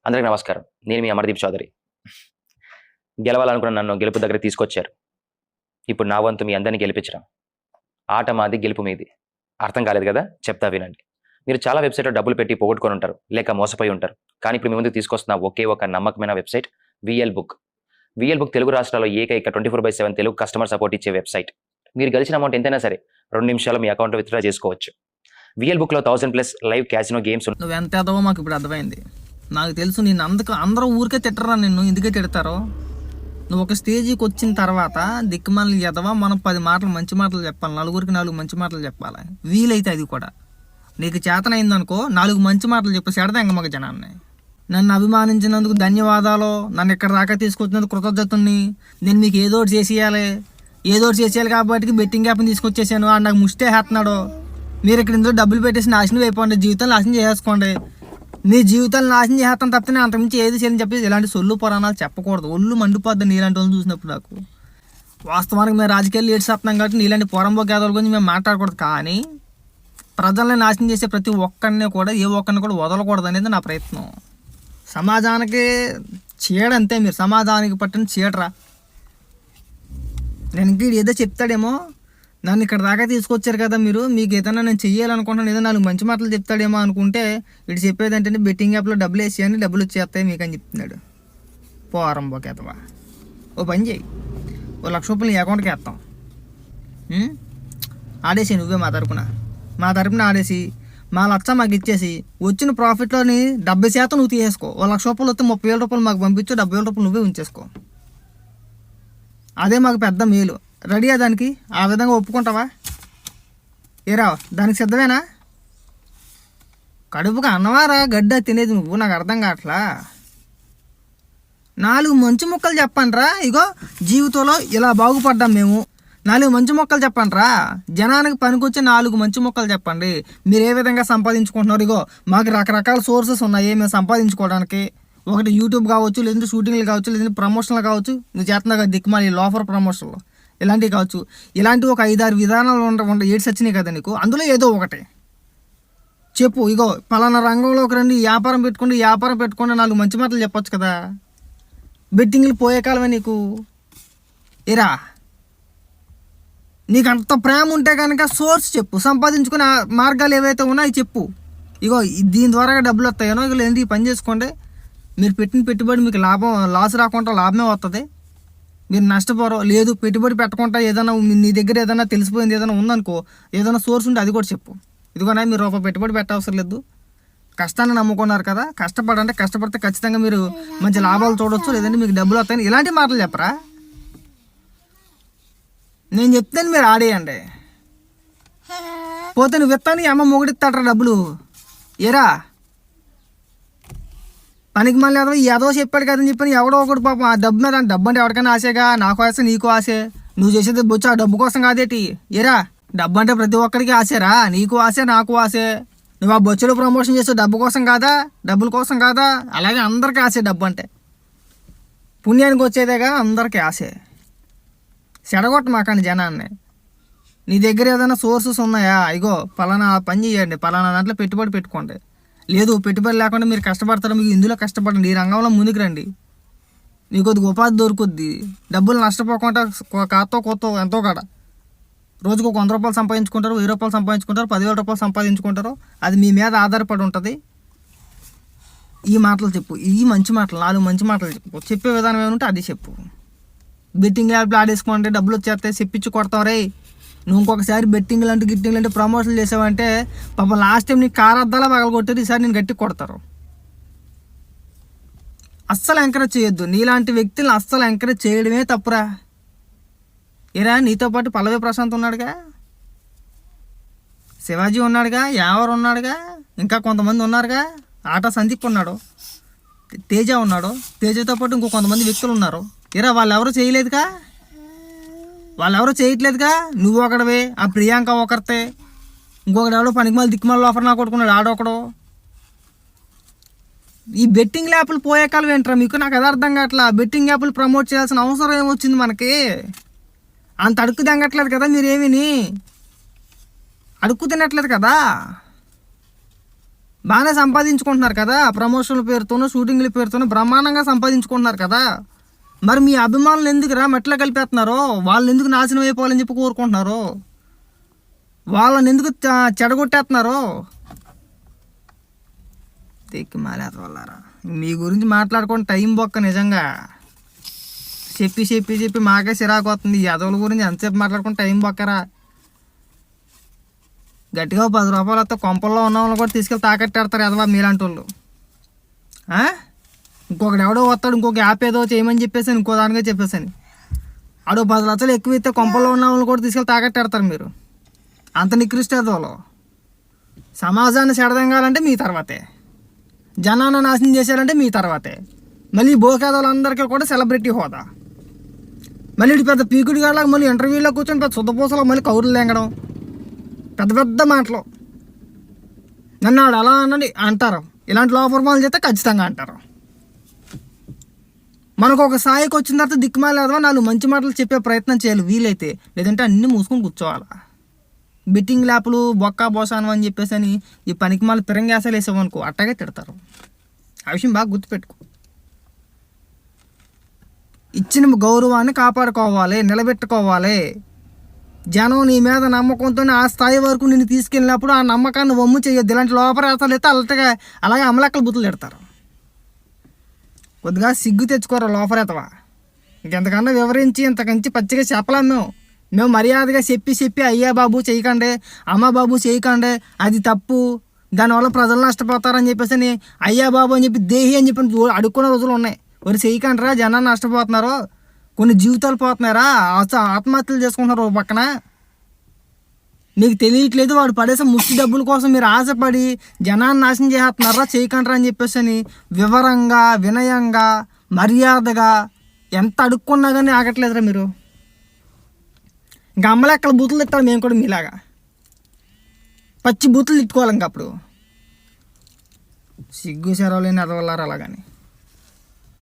అందరికి నమస్కారం. నేను మీ అమర్దీప్ చౌదరి. గెలవాలనుకున్న నన్ను గెలుపు దగ్గరికి తీసుకొచ్చారు. ఇప్పుడు నా వంతు మీ అందరిని గెలిపించడం. ఆట మాది, గెలుపు మీది. అర్థం కాలేదు కదా? చెప్తా వినండి. మీరు చాలా వెబ్సైట్లో డబ్బులు పెట్టి పోగొట్టుకొని ఉంటారు, లేక మోసపోయి ఉంటారు. కానీ ఇప్పుడు మీ ముందుకు తీసుకొస్తున్న ఒకే ఒక నమ్మకమైన website VL book. VL book Telugu రాష్ట్రాల్లో ఏకైక 24/7 తెలుగు కస్టమర్ సపోర్ట్ ఇచ్చే వెబ్సైట్. మీరు గెలిచిన అమౌంట్ ఎంతైనా సరే 2 నిమిషాలు మీ అకౌంట్లో విత్డ్రా చేసుకోవచ్చు. విఎల్ బుక్లో 1000+ లైవ్ క్యాసినో గేమ్స్. నువ్వు ఎంత ఎదవో మాకు ఇప్పుడు అర్థమైంది. నాకు తెలుసు నేను అందరూ ఊరికే తిట్టరా, నిన్ను ఎందుకే తిడతారో. నువ్వు ఒక స్టేజ్కి వచ్చిన తర్వాత దిక్కుమాలి ఎదవా, మనం 10 మాటలు మంచి మాటలు చెప్పాలి, నలుగురికి 4 మంచి మాటలు చెప్పాలి. వీలైతే అది కూడా నీకు చేతనైందనుకో 4 మంచి మాటలు చెప్పి సెడదాంగ మగ జనాన్ని. నన్ను అభిమానించినందుకు ధన్యవాదాలు, నన్ను ఇక్కడ దాకా తీసుకొచ్చినందుకు కృతజ్ఞతని, నేను మీకు ఏదో ఒకటి చేసేయాలి కాబట్టి బెట్టింగ్ యాప్ని తీసుకొచ్చేసాను అని నాకు ముష్టే హేస్తున్నాడు. మీరు ఇక్కడ ఇందులో డబ్బులు పెట్టేసి నాశనం అయిపోండి, జీవితం నాశనం చేసుకోండి. మీ జీవితాలు నాశనం చేస్తాం తప్పితే అంతకుమించి ఏది చేయని చెప్పి ఇలాంటి సొల్లు పురాణాలు చెప్పకూడదు. ఒళ్ళు మండిపోద్ది నీలాంటి వాళ్ళు చూసినప్పుడు. నాకు వాస్తవానికి మేము రాజకీయాలు లీడ్స్ వస్తున్నాం కాబట్టి నీలాంటి పొరంబో గేదల గురించి మేము మాట్లాడకూడదు. కానీ ప్రజల్ని నాశనం చేసే ప్రతి ఒక్కరిని కూడా ఏ ఒక్కరిని కూడా వదలకూడదు అనేది నా ప్రయత్నం. సమాజానికి చీడంతే, మీరు సమాజానికి పట్టిన చీడరా. నేను ఇంక ఏదో చెప్తాడేమో, నన్ను ఇక్కడ దాకా తీసుకొచ్చారు కదా మీరు, మీకు ఏదైనా నేను చెయ్యాలనుకుంటున్నాను, ఏదో 4 మంచి మాటలు చెప్తాడేమో అనుకుంటే ఇటు చెప్పేది ఏంటంటే బెట్టింగ్ యాప్లో డబ్బులు వేసేయండి, డబ్బులు వచ్చేస్తాయి మీకు అని చెప్తున్నాడు. పోరంబోకేతవా, ఓ పని చేయి, ఓ 1,00,000 రూపాయలు నీ అకౌంట్కి వేస్తాం. ఆడేసి నువ్వే మా తరపున ఆడేసి మా 1,00,000 మాకు ఇచ్చేసి వచ్చిన ప్రాఫిట్లోని 70% నువ్వు తీసేసుకో. ఓ 1,00,000 రూపాయలు వస్తే 30,000 రూపాయలు మాకు పంపించు, 70,000 రూపాయలు నువ్వే ఉంచేసుకో. అదే మాకు పెద్ద మేలు. రెడీయా దానికి? ఆ విధంగా ఒప్పుకుంటావా? ఏరా దానికి సిద్ధమేనా? కడుపుకి అన్నవారా గడ్డ తినేది నువ్వు? నాకు అర్థం కావట్లా. 4 మంచి ముక్కలు చెప్పండిరా. ఇగో జీవితంలో ఇలా బాగుపడ్డాం మేము, 4 మంచి మొక్కలు చెప్పండిరా. జనానికి పనికొచ్చే 4 మంచి మొక్కలు చెప్పండి. మీరు ఏ విధంగా సంపాదించుకుంటున్నారు? ఇగో మాకు రకరకాల సోర్సెస్ ఉన్నాయి మేము సంపాదించుకోవడానికి. ఒకటి యూట్యూబ్ కావచ్చు, లేదంటే షూటింగ్లు కావచ్చు, లేదంటే ప్రమోషన్లు కావచ్చు. నువ్వు చేస్తున్నా దిక్కుమాలి లోఫర్ ప్రమోషన్లు ఇలాంటివి కావచ్చు. ఇలాంటివి ఒక 5-6 విధానాలు ఏడ్స్ వచ్చినాయి కదా నీకు, అందులో ఏదో ఒకటి చెప్పు. ఇగో పలానా రంగంలోకి రండి, వ్యాపారం పెట్టుకోండి 4 మంచి మాటలు చెప్పొచ్చు కదా. బెట్టింగ్లు పోయే కాలమే నీకు. ఏరా నీకు అంత ప్రేమ ఉంటే కనుక సోర్స్ చెప్పు, సంపాదించుకునే మార్గాలు ఏవైతే ఉన్నాయో చెప్పు. ఇగో దీని ద్వారా డబ్బులు వస్తాయనో, ఇక ఏంటి పని చేసుకోండి. మీరు పెట్టిన పెట్టుబడి మీకు లాస్ రాకుండా లాభమే వస్తుంది, మీరు నష్టపోరు. లేదు పెట్టుబడి పెట్టకుండా ఏదైనా నీ దగ్గర ఏదైనా తెలిసిపోయింది ఏదైనా ఉందనుకో, ఏదైనా సోర్స్ ఉంటే అది కూడా చెప్పు. ఇదిగోనా మీరు రూపాయి పెట్టుబడి పెట్టవసరం లేదు, కష్టాన్ని నమ్ముకున్నారు కదా, కష్టపడితే ఖచ్చితంగా మీరు మంచి లాభాలు చూడవచ్చు, లేదంటే మీకు డబ్బులు వస్తాయని ఇలాంటి మాటలు చెప్పరా. నేను చెప్తాను మీరు ఆడేయండి. పోతే నువ్వు ఇస్తాను అమ్మ మొగుడిస్తాడరా డబ్బులు. ఏరా పనికి మళ్ళీ ఏదో చెప్పాడు కదని చెప్పని ఎవడో ఒకటి పాపం ఆ డబ్బు మీద, డబ్బు అంటే ఎవరికైనా ఆశేగా, నాకు ఆశ నీకు ఆశే. నువ్వు చేసేది బొచ్చు ఆ డబ్బు కోసం కాదేటి. ఏరా డబ్బు అంటే ప్రతి ఒక్కరికి ఆశేరా, నీకు ఆశే నాకు ఆశే. నువ్వు ఆ బొచ్చులో ప్రమోషన్ చేసే డబ్బు కోసం కాదా, డబ్బుల కోసం కాదా? అలాగే అందరికీ ఆశే డబ్బు అంటే, పుణ్యానికి వచ్చేదేగా అందరికీ ఆశే. చెడగొట్టు మాకండి జనాన్ని. నీ దగ్గర ఏదైనా సోర్సెస్ ఉన్నాయా? ఇగో పలానా పని చేయండి, పలానా దాంట్లో పెట్టుబడి పెట్టుకోండి. లేదు పెట్టుబడి లేకుండా మీరు కష్టపడతారు, మీకు ఇందులో కష్టపడండి, ఈ రంగంలో ముందుకు రండి, మీకు కొద్దిగా ఉపాధి దొరుకుద్ది. డబ్బులు నష్టపోకుండా కొత్త ఎంతో కాడ రోజుకు 100 రూపాయలు సంపాదించుకుంటారు, 1000 రూపాయలు సంపాదించుకుంటారు, 10,000 రూపాయలు సంపాదించుకుంటారు. అది మీ మీద ఆధారపడి ఉంటుంది. ఈ మాటలు చెప్పు, ఈ మంచి మాటలు 4 మంచి మాటలు చెప్పు. చెప్పే విధానం ఏమంటే అది చెప్పు. బెట్టింగ్ యాప్లు ఆడేసుకోండి డబ్బులు వచ్చేస్తాయి చెప్పించి కొడతావు రే. నువ్వు ఇంకొకసారి బెట్టింగ్లు అంటే గిట్టింగ్లు అంటే ప్రమోషన్లు చేసావంటే పాపం లాస్ట్ టైం నీకు కారద్దాలా పగల కొట్టారు, ఈసారి నేను గట్టి కొడతారు. అస్సలు ఎంకరేజ్ చేయొద్దు, నీలాంటి వ్యక్తులను అస్సలు ఎంకరేజ్ చేయడమే తప్పురా. ఏరా నీతో పాటు పల్లవి ప్రశాంత్ ఉన్నాడుగా, శివాజీ ఉన్నాడుగా, యావర్ ఉన్నాడుగా, ఇంకా కొంతమంది ఉన్నారుగా, ఆటా సందీప్ ఉన్నాడు, తేజ ఉన్నాడు, తేజతో పాటు ఇంకో కొంతమంది వ్యక్తులు ఉన్నారు. ఏరా వాళ్ళెవరూ చేయట్లేదుగా. నువ్వు ఒకడవే, ఆ ప్రియాంక ఒకరితే, ఇంకొకటి ఎవడో పనికిమాలి దిక్కుమాలి ఆఫర్ నా కొట్టుకున్నాడు ఆడొకడు. ఈ బెట్టింగ్ యాప్లు పోయే కాలం ఏంట్రా మీకు? నాకు అది అర్థం కావట్లా. బెట్టింగ్ యాప్లు ప్రమోట్ చేయాల్సిన అవసరం ఏమొచ్చింది మనకి? అంత అడుక్కు తినట్లేదు కదా, మీరేమిని అడుక్కు తినట్లేదు కదా. బాగానే సంపాదించుకుంటున్నారు కదా, ప్రమోషన్ల పేరుతోనూ షూటింగ్ల పేరుతోనూ బ్రహ్మాండంగా సంపాదించుకుంటున్నారు కదా. మరి మీ అభిమానులు ఎందుకురా మెట్ల కలిపేస్తున్నారో, వాళ్ళని ఎందుకు నాశనం అయిపోవాలని చెప్పి కోరుకుంటున్నారు, వాళ్ళని ఎందుకు చెడగొట్టేస్తున్నారు? తెక్కి మాలేదవాళ్ళారా, మీ గురించి మాట్లాడుకోండి టైం బొక్క. నిజంగా చెప్పి చెప్పి చెప్పి మాకే చిరాకు వస్తుంది. ఈ ఎదవల గురించి ఎంతసేపు మాట్లాడుకుంటే టైం బొక్కరా. గట్టిగా 10 రూపాయలు వస్తే కొంపల్లో ఉన్న వాళ్ళని కూడా తీసుకెళ్ళి తాకట్టేడతారు ఎదవా మీలాంటి వాళ్ళు. ఇంకొకటి ఎవడో వస్తాడు, ఇంకొక యాప్ ఏదో చేయమని చెప్పేసాను, ఇంకో దానిగా చెప్పేసాను. ఆడో 10 లక్షలు ఎక్కువ ఇస్తే కొంపల్లో ఉన్న వాళ్ళని కూడా తీసుకెళ్ళి తాకట్టేడతారు మీరు. అంత నికృష్టేదోలో. సమాజాన్ని చెడదంగాలంటే మీ తర్వాతే, జనాన్ని నాశనం చేశారంటే మీ తర్వాతే. మళ్ళీ బోకేదోళ్ళందరికీ కూడా సెలబ్రిటీ హోదా. మళ్ళీ ఇటు పెద్ద పీకుడు గాళ్ళకి మళ్ళీ ఇంటర్వ్యూలో కూర్చొని పెద్ద శుద్ధపూసలో మళ్ళీ కౌరులు లేంగడం, పెద్ద పెద్ద మాటలు. నన్ను ఆడు అలా అన్నది అంటారు, ఇలాంటి లోపర్మాలు చేస్తే ఖచ్చితంగా అంటారు. మనకు ఒక స్థాయికి వచ్చిన తర్వాత దిక్కుమాలేదవా 4 మంచి మాటలు చెప్పే ప్రయత్నం చేయాలి వీలైతే, లేదంటే అన్నీ మూసుకొని కూర్చోవాలి. బెట్టింగ్ ల్యాపులు బొక్కా బోసాను అని చెప్పేసి అని ఈ పనికి మళ్ళీ పిరంగేసాలు వేసామనుకో అట్టగే తిడతారు. ఆ విషయం బాగా గుర్తుపెట్టుకో. ఇచ్చిన గౌరవాన్ని కాపాడుకోవాలి, నిలబెట్టుకోవాలి. జనం నీ మీద నమ్మకంతో ఆ స్థాయి వరకు నిన్ను తీసుకెళ్ళినప్పుడు ఆ నమ్మకాన్ని వమ్ము చేయొద్దు. ఇలాంటి లోపరేతలు అయితే అలటగా అలాగే అమలెక్కలు బుద్ధులు తిడతారు. కొద్దిగా సిగ్గు తెచ్చుకోరు లోపరేతవా. ఇంకెంతకన్నా వివరించి ఇంతకంచి పచ్చిగా చెప్పలేము. మేము మర్యాదగా చెప్పి అయ్యా బాబు చేయకండి, అమ్మ బాబు చేయకండి, అది తప్పు, దానివల్ల ప్రజలు నష్టపోతారని చెప్పేసి అని అయ్యా బాబు అని చెప్పి దేహి అని చెప్పి అడుక్కునే రోజులు ఉన్నాయి. మరి చేయకండిరా, జనాన్ని నష్టపోతున్నారు, కొన్ని జీవితాలు పోతున్నారా, ఆత్మహత్యలు చేసుకుంటున్నారు ఓ పక్కన. మీకు తెలియట్లేదు వాడు పడేసే ముష్టి డబ్బుల కోసం మీరు ఆశపడి జనాన్ని నాశనం చేస్తున్నారా, చేయకండిరా అని చెప్పేసి అని వివరంగా వినయంగా మర్యాదగా ఎంత అడుక్కున్నా కానీ ఆగట్లేదురా మీరు. ఇంకా అమ్మలెక్కల బూతులు తిట్టాలి మేము కూడా మీలాగా, పచ్చి బూతులు తిట్టుకోవాలి. ఇంకా అప్పుడు సిగ్గు సెరవలేని ఎదవల్లారు అలాగని.